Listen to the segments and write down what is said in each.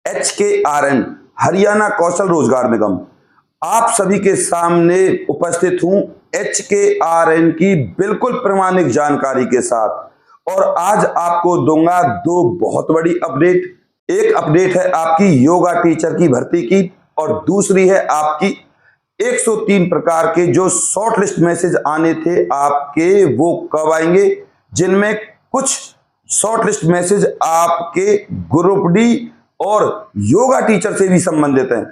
HKRN Haryana कौशल रोजगार निगम आप सभी के सामने उपस्थित हूं HKRN की बिल्कुल प्रामाणिक जानकारी के साथ। और आज आपको दूंगा दो बहुत बड़ी अपडेट। एक अपडेट है आपकी योगा टीचर की भर्ती की और दूसरी है आपकी 103 प्रकार के जो शॉर्ट लिस्ट मैसेज आने थे आपके, वो कब आएंगे, जिनमें कुछ शॉर्ट लिस्ट मैसेज आपके ग्रुप डी और योगा टीचर से भी संबंधित हैं।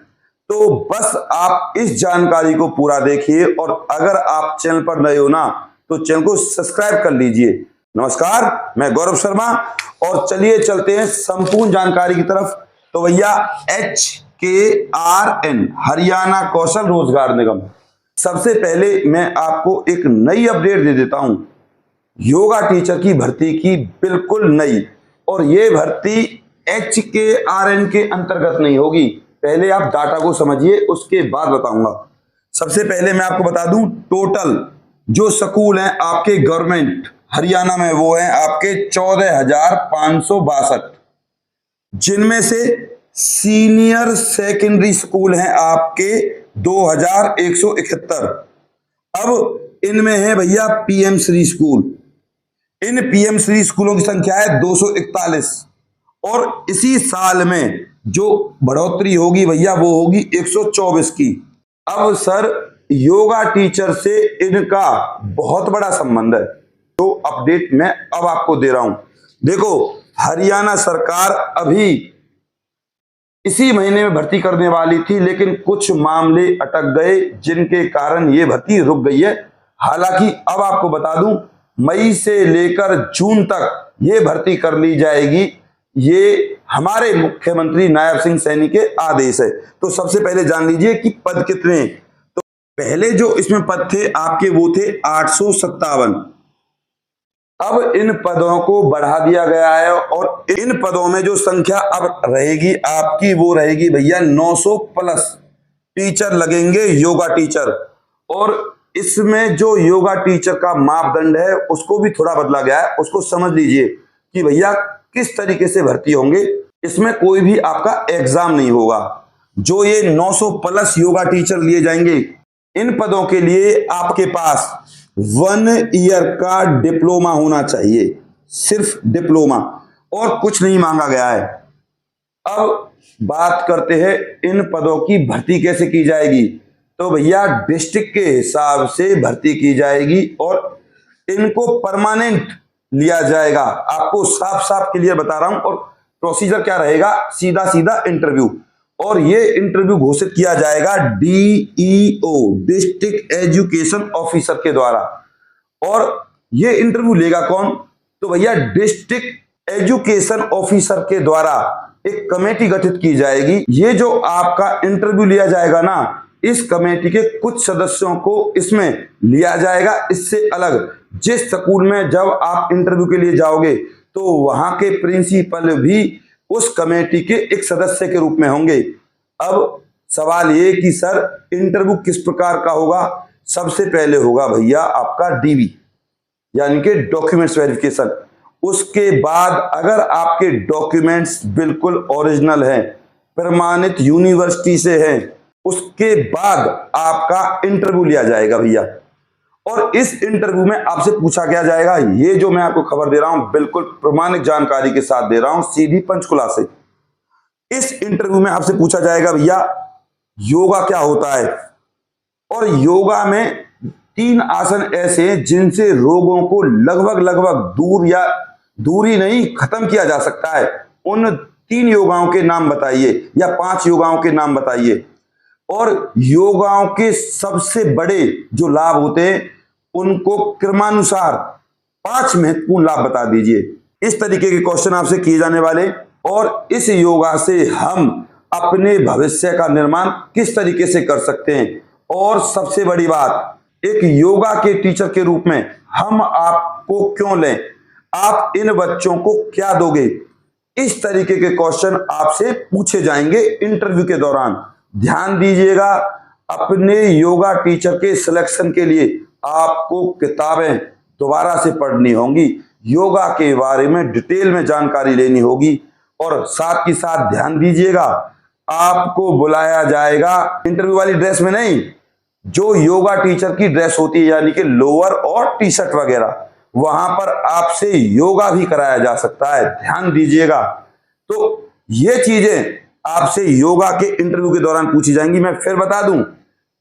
तो बस आप इस जानकारी को पूरा देखिए और अगर आप चैनल पर नए हो ना तो चैनल को सब्सक्राइब कर लीजिए। नमस्कार, मैं गौरव शर्मा और चलिए चलते हैं संपूर्ण जानकारी की तरफ। तो भैया HKRN हरियाणा कौशल रोजगार निगम, सबसे पहले मैं आपको एक नई अपडेट दे देता हूं योगा टीचर की भर्ती की, बिल्कुल नई। और ये भर्ती HKRN के अंतर्गत नहीं होगी। पहले आप डाटा को समझिए, उसके बाद बताऊंगा। सबसे पहले मैं आपको बता दूं टोटल जो स्कूल हैं आपके गवर्नमेंट हरियाणा में, वो हैं आपके 14,562, जिनमें से सीनियर सेकेंडरी स्कूल हैं आपके 2,171। अब इनमें है भैया PM श्री स्कूल। इन PM श्री स्कूलों की संख्या है 241 और इसी साल में जो बढ़ोतरी होगी भैया वो होगी 124 की। अब सर योगा टीचर से इनका बहुत बड़ा संबंध है, तो अपडेट मैं अब आपको दे रहा हूं। देखो, हरियाणा सरकार अभी इसी महीने में भर्ती करने वाली थी, लेकिन कुछ मामले अटक गए जिनके कारण ये भर्ती रुक गई है। हालांकि अब आपको बता दूं मई से लेकर जून तक ये भर्ती कर ली जाएगी। ये हमारे मुख्यमंत्री नायब सिंह सैनी के आदेश है। तो सबसे पहले जान लीजिए कि पद कितने। तो पहले जो इसमें पद थे आपके वो थे 857। अब इन पदों को बढ़ा दिया गया है और इन पदों में जो संख्या अब रहेगी आपकी वो रहेगी भैया 900 प्लस टीचर लगेंगे योगा टीचर। और इसमें जो योगा टीचर का मापदंड है उसको भी थोड़ा बदला गया है, उसको समझ लीजिए कि भैया किस तरीके से भर्ती होंगे। इसमें कोई भी आपका एग्जाम नहीं होगा। जो ये 900 प्लस योगा टीचर लिए जाएंगे, इन पदों के लिए आपके पास 1 ईयर का डिप्लोमा होना चाहिए, सिर्फ डिप्लोमा, और कुछ नहीं मांगा गया है। अब बात करते हैं इन पदों की भर्ती कैसे की जाएगी। तो भैया डिस्ट्रिक्ट के हिसाब से भर्ती की जाएगी और इनको परमानेंट लिया जाएगा। आपको साफ साफ क्लियर बता रहा हूं। और प्रोसीजर क्या रहेगा, सीधा सीधा इंटरव्यू। और ये इंटरव्यू घोषित किया जाएगा DEO डिस्ट्रिक्ट एजुकेशन ऑफिसर के द्वारा। और ये इंटरव्यू लेगा कौन, तो भैया डिस्ट्रिक्ट एजुकेशन ऑफिसर के द्वारा एक कमेटी गठित की जाएगी। ये जो आपका इंटरव्यू लिया जाएगा ना, इस कमेटी के कुछ सदस्यों को इसमें लिया जाएगा। इससे अलग जिस स्कूल में जब आप इंटरव्यू के लिए जाओगे तो वहां के प्रिंसिपल भी उस कमेटी के एक सदस्य के रूप में होंगे। अब सवाल ये कि सर इंटरव्यू किस प्रकार का होगा। सबसे पहले होगा भैया आपका DV यानी कि डॉक्यूमेंट्स वेरिफिकेशन। उसके बाद अगर आपके डॉक्यूमेंट्स बिल्कुल ओरिजिनल हैं, प्रमाणित यूनिवर्सिटी से हैं, उसके बाद आपका इंटरव्यू लिया जाएगा भैया। और इस इंटरव्यू में आपसे पूछा क्या जाएगा, ये जो मैं आपको खबर दे रहा हूं बिल्कुल प्रमाणित जानकारी के साथ दे रहा हूं, सीधी पंचकुला से। इस इंटरव्यू में आपसे पूछा जाएगा भैया योगा क्या होता है, और योगा में 3 आसन ऐसे हैं जिनसे रोगों को लगभग दूर या दूरी नहीं खत्म किया जा सकता है। उन 3 योगाओं के नाम बताइए या 5 योगाओं के नाम बताइए। और योगाओं के सबसे बड़े जो लाभ होते हैं उनको क्रमानुसार 5 महत्वपूर्ण लाभ बता दीजिए। इस तरीके के क्वेश्चन आपसे किए जाने वाले। और इस योगा से हम अपने भविष्य का निर्माण किस तरीके से कर सकते हैं, और सबसे बड़ी बात, एक योगा के टीचर के रूप में हम आपको क्यों लें, आप इन बच्चों को क्या दोगे। इस तरीके के क्वेश्चन आपसे पूछे जाएंगे इंटरव्यू के दौरान। ध्यान दीजिएगा, अपने योगा टीचर के सिलेक्शन के लिए आपको किताबें दोबारा से पढ़नी होंगी, योगा के बारे में डिटेल में जानकारी लेनी होगी। और साथ ही साथ ध्यान दीजिएगा, आपको बुलाया जाएगा इंटरव्यू वाली ड्रेस में नहीं, जो योगा टीचर की ड्रेस होती है यानी कि लोअर और टी शर्ट वगैरह, वहां पर आपसे योगा भी कराया जा सकता है, ध्यान दीजिएगा। तो ये चीजें आपसे योगा के इंटरव्यू के दौरान पूछी जाएंगी। मैं फिर बता दूं,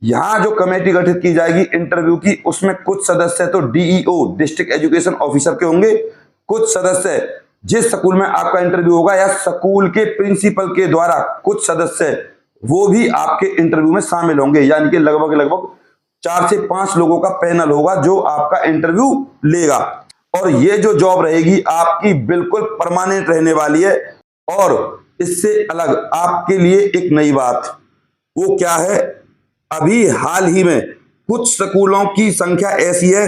यहां जो कमेटी गठित की जाएगी इंटरव्यू की, उसमें कुछ सदस्य तो डीईओ डिस्ट्रिक्ट एजुकेशन ऑफिसर के होंगे, कुछ सदस्य जिस स्कूल में आपका इंटरव्यू होगा या स्कूल के प्रिंसिपल के द्वारा कुछ सदस्य वो भी आपके इंटरव्यू में शामिल होंगे, यानी कि लगभग 4 से 5 लोगों का पैनल होगा जो आपका इंटरव्यू लेगा। और ये जो जॉब रहेगी आपकी बिल्कुल परमानेंट रहने वाली है। और इससे अलग आपके लिए एक नई बात, वो क्या है, अभी हाल ही में कुछ स्कूलों की संख्या ऐसी है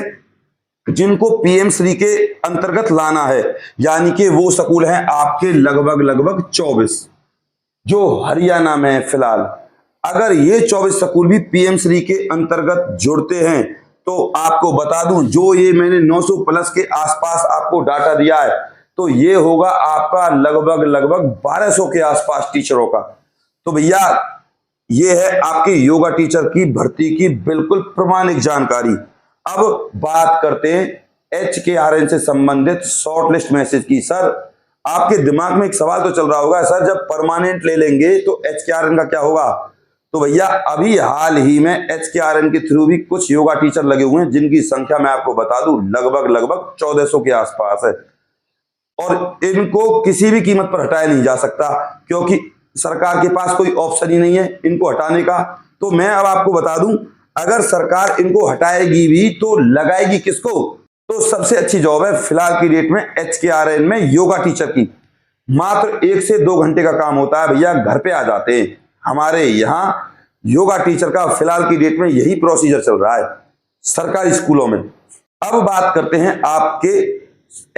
जिनको पीएम श्री के अंतर्गत लाना है, यानी कि वो स्कूल हैं आपके लगभग 24 जो हरियाणा में है फिलहाल। अगर ये 24 स्कूल भी पीएम श्री के अंतर्गत जुड़ते हैं तो आपको बता दूं, जो ये मैंने 900 प्लस के आसपास आपको डाटा दिया है, तो ये होगा आपका लगभग 1200 के आसपास टीचरों का। तो भैया ये है आपके योगा टीचर की भर्ती की बिल्कुल प्रमाणिक जानकारी। अब बात करते हैं HKRN से संबंधित शॉर्ट लिस्ट मैसेज की। सर आपके दिमाग में एक सवाल तो चल रहा होगा, सर जब परमानेंट ले लेंगे तो HKRN का क्या होगा? तो भैया अभी हाल ही में HKRN के थ्रू भी कुछ योगा टीचर लगे हुए हैं जिनकी संख्या मैं आपको बता दूं लगभग 1400 के आसपास है। और इनको किसी भी कीमत पर हटाया नहीं जा सकता क्योंकि सरकार के पास कोई ऑप्शन ही नहीं है इनको हटाने का। तो मैं अब आपको बता दूं, अगर सरकार इनको हटाएगी भी तो लगाएगी किसको? तो सबसे अच्छी जॉब है फिलहाल की डेट में HKRN में योगा टीचर की। मात्र 1 से 2 घंटे का काम होता है भैया, घर पे आ जाते हैं। हमारे यहाँ योगा टीचर का फिलहाल की डेट में यही प्रोसीजर चल रहा है सरकारी स्कूलों में। अब बात करते हैं आपके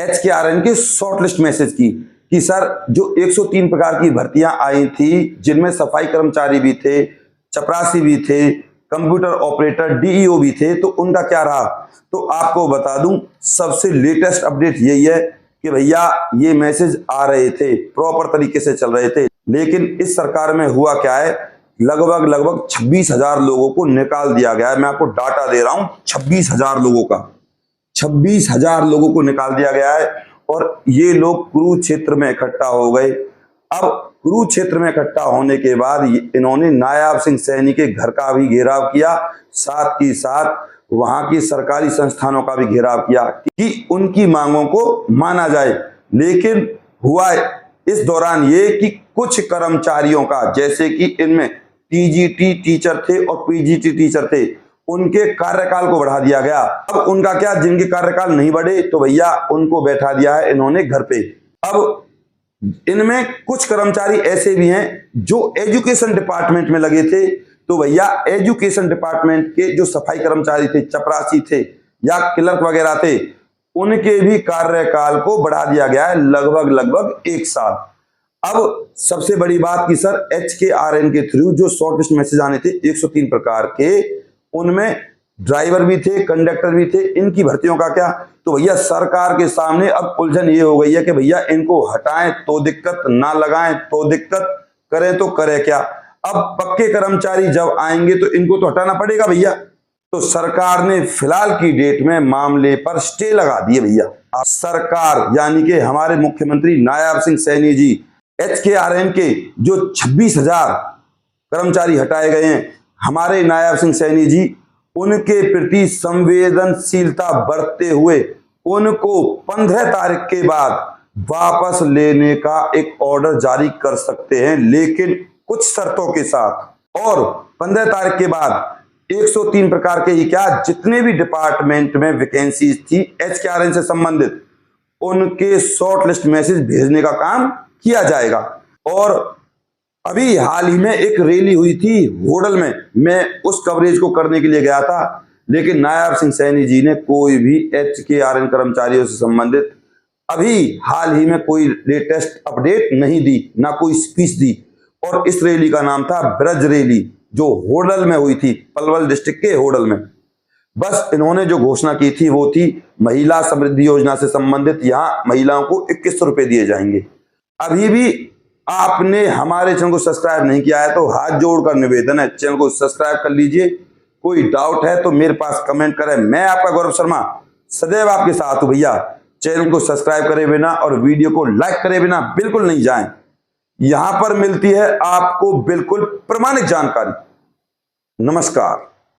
HKRN के शॉर्ट लिस्ट मैसेज की कि सर जो 103 प्रकार की भर्तियां आई थी जिनमें सफाई कर्मचारी भी थे, चपरासी भी थे, कंप्यूटर ऑपरेटर, डीईओ भी थे, तो उनका क्या रहा? तो आपको बता दूं सबसे लेटेस्ट अपडेट यही है कि भैया ये मैसेज आ रहे थे, प्रॉपर तरीके से चल रहे थे, लेकिन इस सरकार में हुआ क्या है, लगभग 26,000 लोगों को निकाल दिया गया है। मैं आपको डाटा दे रहा हूं, 26,000 लोगों का, 26,000 लोगों को निकाल दिया गया है। और ये लोग कुरुक्षेत्र में इकट्ठा हो गए। अब कुरुक्षेत्र में इकट्ठा होने के बाद इन्होंने नायाब सिंह सैनी के घर का भी घेराव किया, साथ ही साथ वहां की सरकारी संस्थानों का भी घेराव किया कि उनकी मांगों को माना जाए। लेकिन हुआ इस दौरान ये कि कुछ कर्मचारियों का, जैसे कि इनमें टीजीटी टीचर थे और पीजीटी टीचर थे, उनके कार्यकाल को बढ़ा दिया गया। अब उनका क्या, जिनके कार्यकाल नहीं बढ़े तो भैया उनको बैठा दिया है इन्होंने घर पे। अब इनमें कुछ कर्मचारी ऐसे भी हैं जो एजुकेशन डिपार्टमेंट में लगे थे, तो भैया एजुकेशन डिपार्टमेंट के जो सफाई कर्मचारी थे, चपरासी थे या क्लर्क वगैरह थे, उनके भी कार्यकाल को बढ़ा दिया गया है लगभग 1 साल। अब सबसे बड़ी बात कि सर HKRN के थ्रू जो शॉर्ट लिस्ट मैसेज आने थे 103 प्रकार के, उनमें ड्राइवर भी थे, कंडक्टर भी थे, इनकी भर्तियों का क्या? तो भैया सरकार के सामने अब उलझन ये हो गई है कि भैया इनको हटाएं तो दिक्कत, ना लगाएं तो दिक्कत, करें तो करें क्या? अब पक्के कर्मचारी जब आएंगे तो इनको तो हटाना पड़ेगा भैया। तो सरकार ने फिलहाल की डेट में मामले पर स्टे लगा दिए भैया। सरकार यानी कि हमारे मुख्यमंत्री नायाब सिंह सैनी जी HKRN के जो 26,000 कर्मचारी हटाए गए हैं, हमारे नायाब सिंह सैनी जी उनके प्रति संवेदनशीलता बरतते हुए उनको 15 तारीख के बाद वापस लेने का एक ऑर्डर जारी कर सकते हैं, लेकिन कुछ शर्तों के साथ। और 15 तारीख के बाद 103 प्रकार के ही क्या, जितने भी डिपार्टमेंट में वैकेंसीज थी HKRN से संबंधित, उनके शॉर्ट लिस्ट मैसेज भेजने का काम किया जाएगा। और अभी हाल ही में एक रैली हुई थी होडल में, मैं उस कवरेज को करने के लिए गया था, लेकिन नायाब सिंह सैनी जी ने कोई भी HKRN कर्मचारियों से संबंधित अभी हाल ही में कोई लेटेस्ट अपडेट नहीं दी, ना कोई स्पीच दी। और इस रैली का नाम था ब्रज रैली, जो होडल में हुई थी, पलवल डिस्ट्रिक्ट के होडल में। बस इन्होंने जो घोषणा की थी वो थी महिला समृद्धि योजना से संबंधित, यहाँ महिलाओं को 2100 रुपए दिए जाएंगे। अभी भी आपने हमारे चैनल को सब्सक्राइब नहीं किया है तो हाथ जोड़कर निवेदन है, चैनल को सब्सक्राइब कर लीजिए। कोई डाउट है तो मेरे पास कमेंट करें। मैं आपका गौरव शर्मा सदैव आपके साथ हूं भैया। चैनल को सब्सक्राइब करे बिना और वीडियो को लाइक करे बिना बिल्कुल नहीं जाएं। यहां पर मिलती है आपको बिल्कुल प्रामाणिक जानकारी। नमस्कार।